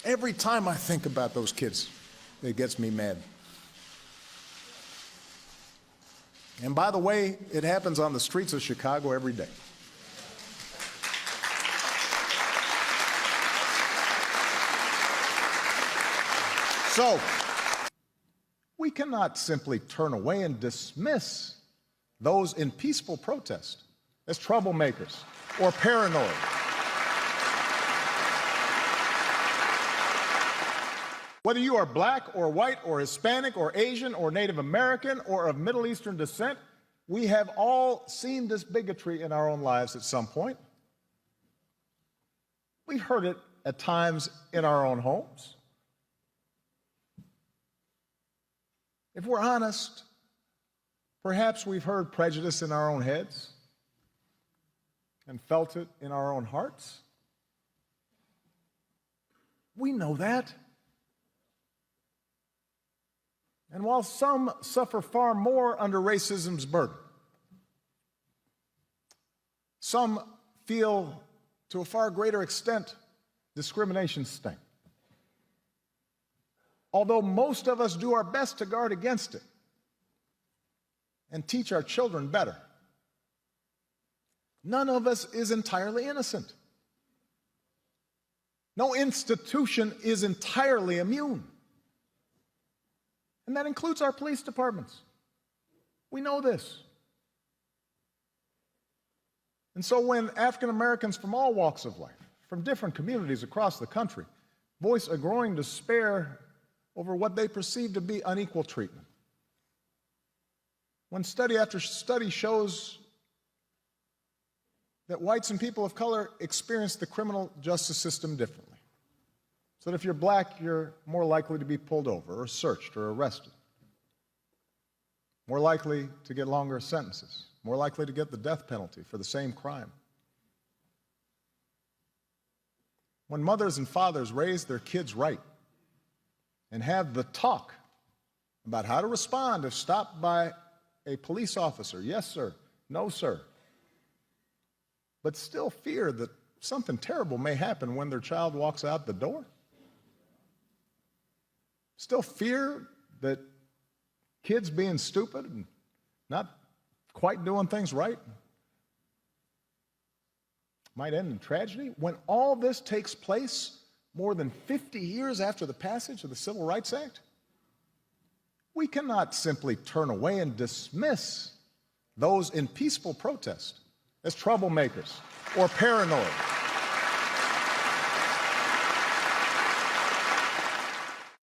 Every time I think about those kids, it gets me mad. And by the way, it happens on the streets of Chicago every day. So, we cannot simply turn away and dismiss those in peaceful protest as troublemakers or paranoid. Whether you are black or white or Hispanic or Asian or Native American or of Middle Eastern descent, we have all seen this bigotry in our own lives at some point. We've heard it at times in our own homes. If we're honest, perhaps we've heard prejudice in our own heads and felt it in our own hearts. We know that. And while some suffer far more under racism's burden, some feel to a far greater extent discrimination's sting. Although most of us do our best to guard against it and teach our children better, none of us is entirely innocent. No institution is entirely immune. And that includes our police departments. We know this. And so when African Americans from all walks of life, from different communities across the country, voice a growing despair over what they perceive to be unequal treatment, when study after study shows that whites and people of color experience the criminal justice system differently, so that if you're black, you're more likely to be pulled over or searched or arrested, more likely to get longer sentences, more likely to get the death penalty for the same crime. When mothers and fathers raise their kids right and have the talk about how to respond if stopped by a police officer, yes, sir, no, sir, but still fear that something terrible may happen when their child walks out the door, still fear that kids being stupid and not quite doing things right might end in tragedy. When all this takes place more than 50 years after the passage of the Civil Rights Act, we cannot simply turn away and dismiss those in peaceful protest as troublemakers or paranoid.